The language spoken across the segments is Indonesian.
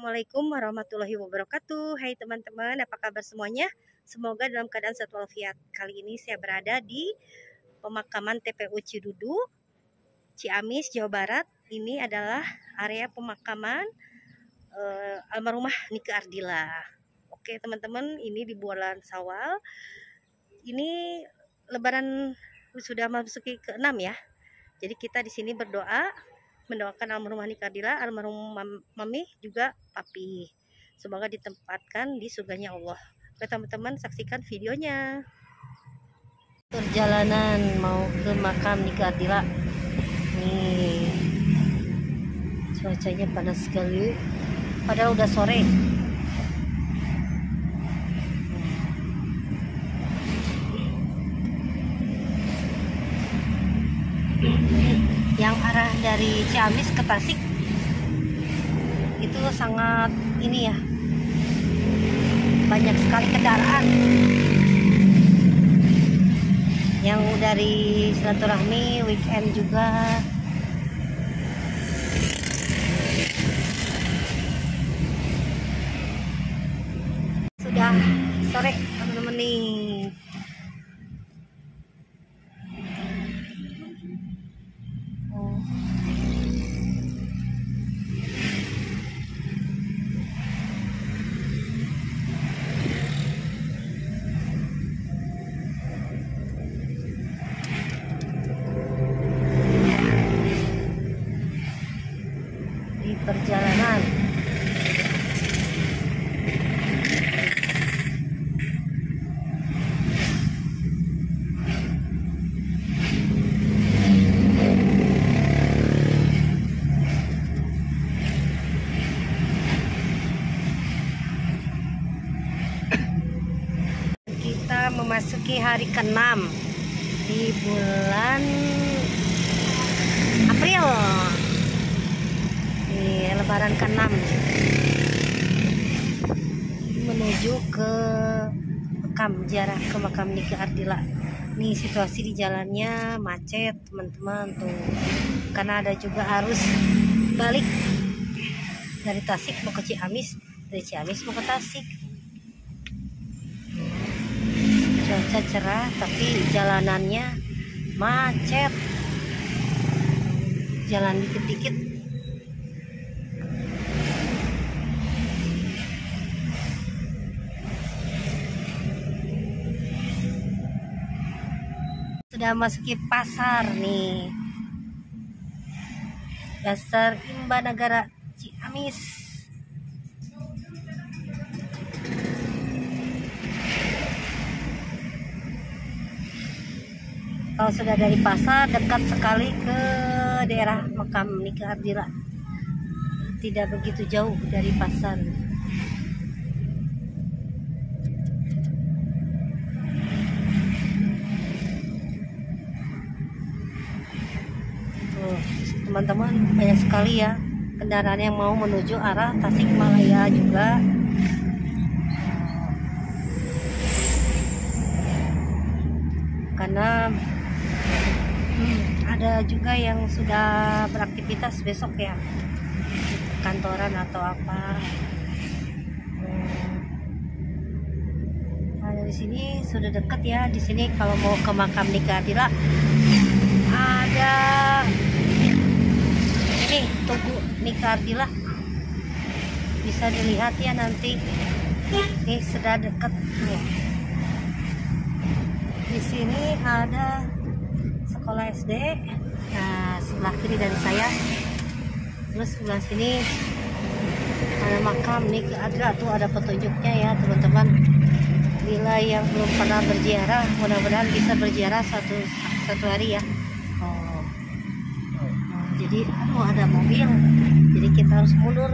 Assalamualaikum warahmatullahi wabarakatuh. Hai teman-teman, apa kabar semuanya? Semoga dalam keadaan sehat walafiat. Kali ini saya berada di pemakaman TPU Cidudu, Ciamis, Jawa Barat. Ini adalah area pemakaman almarhumah Nike Ardila. Oke teman-teman, ini di bulan Syawal. Ini Lebaran sudah memasuki ke-6 ya. Jadi kita di sini berdoa mendoakan almarhumah Nike Ardila, almarhum Mami juga Papi. Semoga ditempatkan di surganya Allah. Oke teman-teman, saksikan videonya. Perjalanan mau ke makam Nike Ardila. Nih, cuacanya panas sekali. Padahal udah sore. Yang arah dari Ciamis ke Tasik itu sangat ini ya, banyak sekali kendaraan yang dari silaturahmi weekend juga. Sudah sore teman-teman nih. Perjalanan kita memasuki hari ke-6 di bulan April. Lebaran ke-6 menuju ke ziarah ke makam Nike Ardila. Nih situasi di jalannya macet teman-teman tuh, karena ada juga arus balik dari Tasik mau ke Ciamis, dari Ciamis mau ke Tasik. Cuaca cerah tapi jalanannya macet, jalan dikit-dikit. Sudah masuki pasar nih, Dasar Imba Negara Ciamis. Kalau sudah dari pasar, dekat sekali ke daerah makam Nike Ardila, tidak begitu jauh dari pasar. Teman-teman, banyak sekali ya kendaraan yang mau menuju arah Tasikmalaya juga. Karena ada juga yang sudah beraktivitas besok ya, kantoran atau apa. Nah, dari sini sudah dekat ya. Di sini kalau mau ke makam Nike Ardila ada ini Tugu Nike Ardila, bisa dilihat ya nanti. Ini sudah dekat nih. Di sini ada sekolah SD. Nah, sebelah kiri dari saya. Terus sebelah sini ada makam Nike Ardila, tuh ada petunjuknya ya teman-teman. Bila yang belum pernah berziarah, mudah-mudahan bisa berziarah satu hari ya. Jadi ada mobil, jadi kita harus mundur.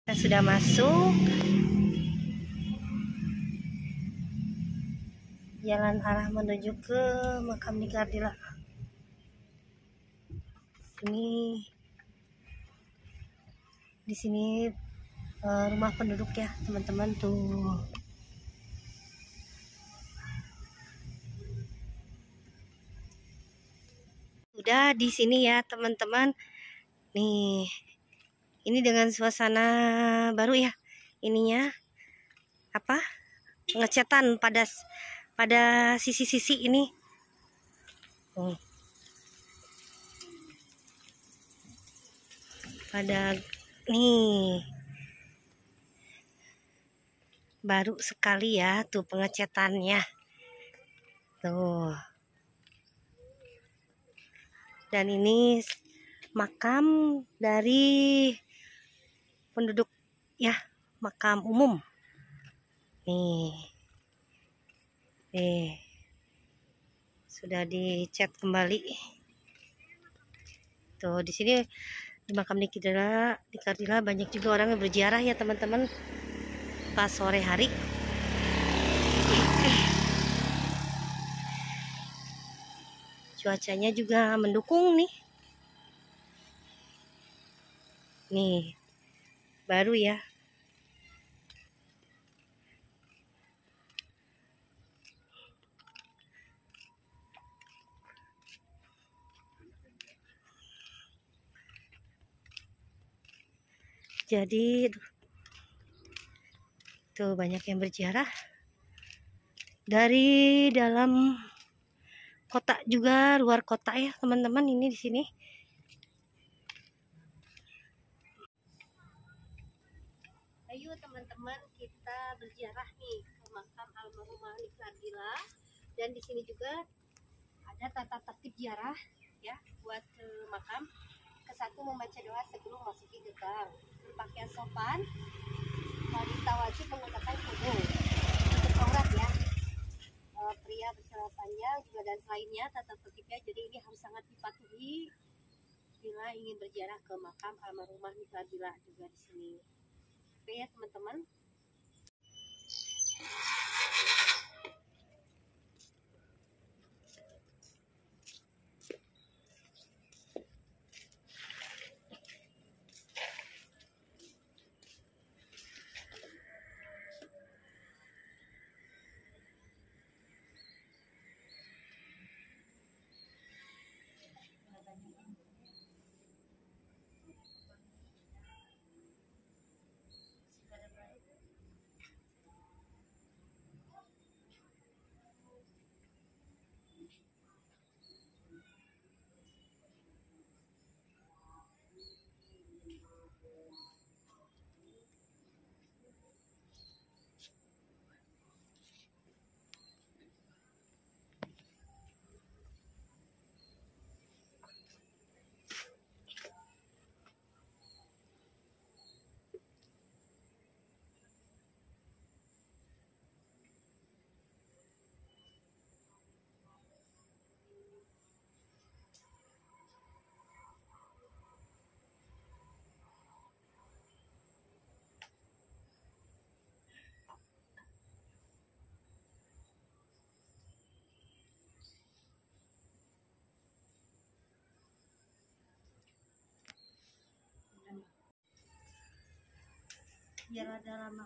Kita sudah masuk jalan arah menuju ke makam Nike Ardila. Ini di sini rumah penduduk ya teman-teman tuh. Udah di sini ya teman-teman. Nih Ini dengan suasana baru ya. Ininya apa? Pengecatan pada sisi-sisi ini. Pada nih. Baru sekali ya tuh pengecatannya. Tuh. Dan ini makam dari penduduk ya, makam umum. Nih. Sudah dicat kembali. Tuh di sini di makam Nikardila banyak juga orang yang berziarah ya teman-teman pas sore hari. Cuacanya juga mendukung nih. Nih, baru ya. Jadi tuh banyak yang berziarah dari dalam kota juga, luar kota ya teman-teman, ini di sini. Ayo teman-teman, kita berziarah nih ke makam almarhumah Nikardila. Dan di sini juga ada tata tertib ziarah ya buat ke makam. Kesatu membaca doa sebelum masuki gerbang, berpakaian sopan, wanita wajib menggunakan kerudung untuk aurat ya. Pria bercelana panjang juga dan lainnya tata tertibnya. Jadi ini harus sangat dipatuhi bila ingin berziarah ke makam almarhumah Nikardila juga di sini. Oke ya teman-teman. Biar ada lama.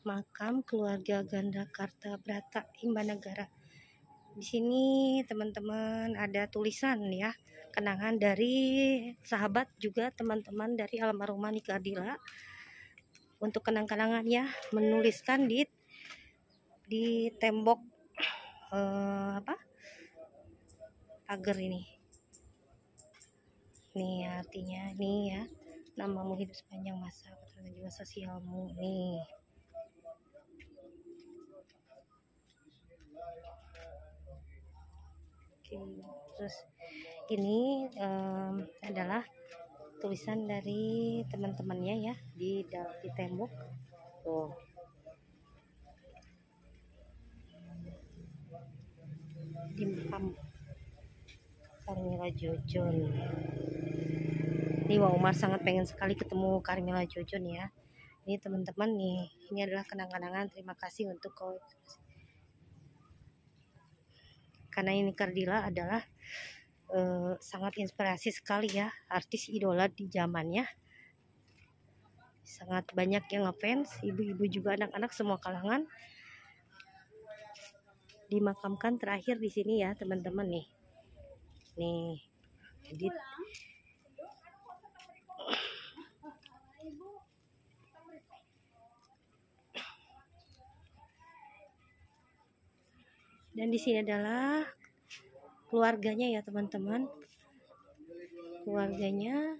makam keluarga Ganda Kartabrata Imbanagara. Di sini teman-teman ada tulisan ya, kenangan dari sahabat juga teman-teman dari almarhumah Nika Ardila. Untuk kenang-kenangannya menuliskan di tembok pagar ini. Nih artinya nih ya, namamu hidup sepanjang masa, pertanggung jiwa sosialmu nih. Oke, terus ini adalah tulisan dari teman-temannya ya di tembok. Tuh. Di makam Karmila Jojon. Ini Wak Umar sangat pengen sekali ketemu Karmila Jojon ya. Ini teman-teman nih, ini adalah kenang-kenangan. Terima kasih untuk kau. Karena ini Ardila adalah sangat inspirasi sekali ya, artis idola di zamannya. Sangat banyak yang ngefans, ibu-ibu juga anak-anak semua kalangan. Dimakamkan terakhir di sini ya teman-teman nih. Nih, jadi dan di sini adalah keluarganya ya teman-teman, keluarganya.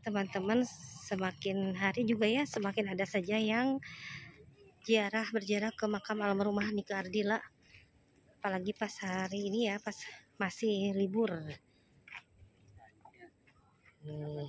Teman-teman, semakin hari juga ya semakin ada saja yang berziarah ke makam almarhumah Nika Ardila, apalagi pas hari ini ya, pas masih libur. Nih.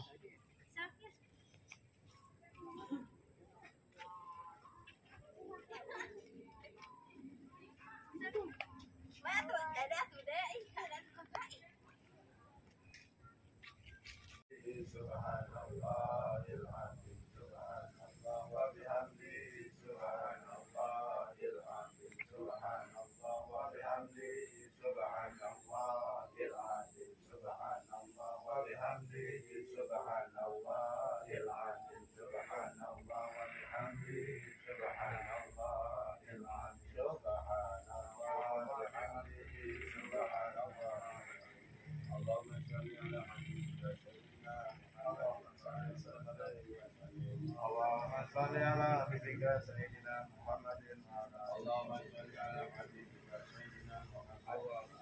Allahumma shalli ala habibika sayyidina Muhammadin wa ala Allahumma shalli ala habibika sayyidina Muhammadin wa ala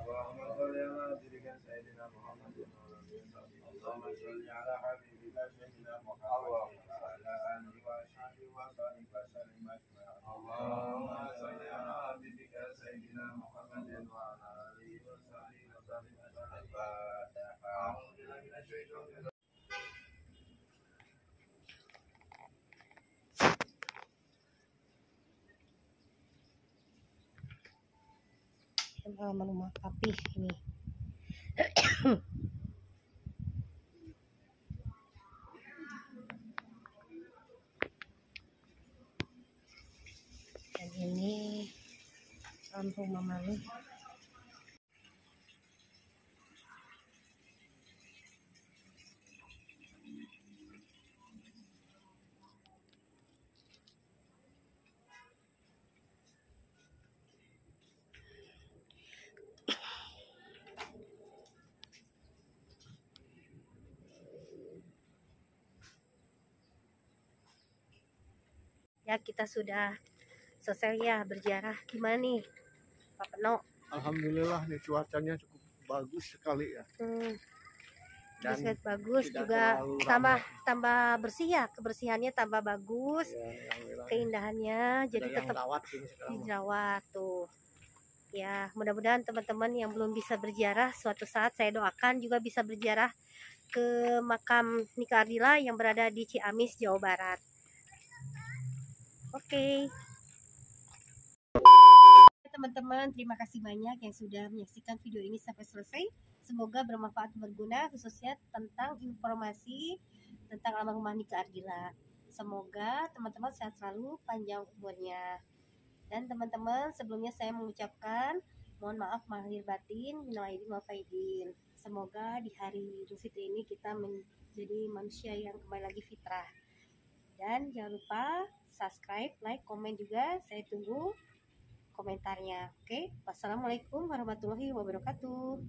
Allahumma shalli ala habibika sayyidina Muhammadin wa ala Allahumma shalli ala habibika sayyidina Muhammadin wa ala alihi wa sahbihi wa barik wa sallim ajma'in. Allahumma shalli ala habibika sayyidina Muhammadin wa ala alihi wa sahbihi wa barik wa sallim ajma'in. Almarhumah Papi ini. Dan ini almarhumah Mami. Ya, kita sudah selesai ya berziarah. Gimana nih Pak Peno? Alhamdulillah nih cuacanya cukup bagus sekali ya. Dan bagus juga, tambah bersih ya, kebersihannya tambah bagus ya, keindahannya jadi tetap dirawat tuh ya. Mudah-mudahan teman-teman yang belum bisa berziarah, suatu saat saya doakan juga bisa berziarah ke makam Nika Ardila yang berada di Ciamis, Jawa Barat. Oke. Teman-teman, terima kasih banyak yang sudah menyaksikan video ini sampai selesai. Semoga bermanfaat dan berguna, khususnya tentang informasi tentang almarhumah Nika Ardila. Semoga teman-teman sehat selalu, panjang umurnya. Dan teman-teman, sebelumnya saya mengucapkan mohon maaf lahir batin, minal aidin wal faizin. Semoga di hari Idul Fitri ini kita menjadi manusia yang kembali lagi fitrah. Dan jangan lupa subscribe, like, komen juga. Saya tunggu komentarnya. Oke, wassalamualaikum warahmatullahi wabarakatuh.